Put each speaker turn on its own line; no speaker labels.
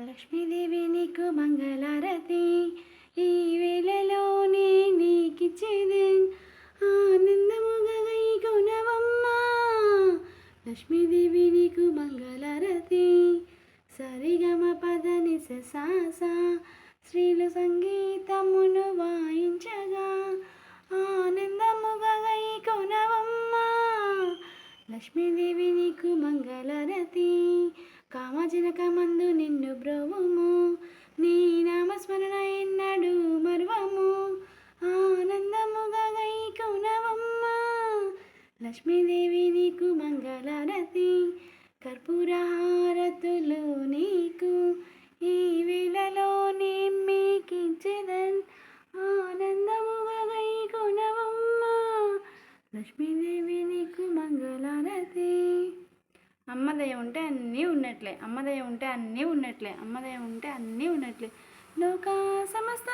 లక్ష్మీదేవి నీకు మంగళారతి, ఈ వేళలోనే నీకిచ్చేది ఆనందముగా గైకొనవమ్మా. లక్ష్మీదేవి నీకు మంగళారతి, సరిగమ పదని సాస స్త్రీలు సంగీతమును వాయించగా ఆనందముగా గైకొనవమ్మా. లక్ష్మీదేవి నీకు మంగళారతి, కామజనక మందు నిన్ను బ్రోవుము, నీ నామస్మరణ ఎన్నడు మరువము, ఆనందముగా గైకొనవమ్మా. లక్ష్మీదేవి నీకు మంగళారతి, కర్పూర హారతులు నీకు ఈ వేళలోనే మీకిచ్చెదన్ ఆనందముగా గైకొనవమ్మా. లక్ష్మీదేవి నీకు మంగళారతి. అమ్మదయ ఉంటే అన్నీ ఉన్నట్లే, అమ్మదయ ఉంటే అన్నీ ఉన్నట్లే, అమ్మదయ ఉంటే అన్నీ ఉన్నట్లే. లోకా సమస్త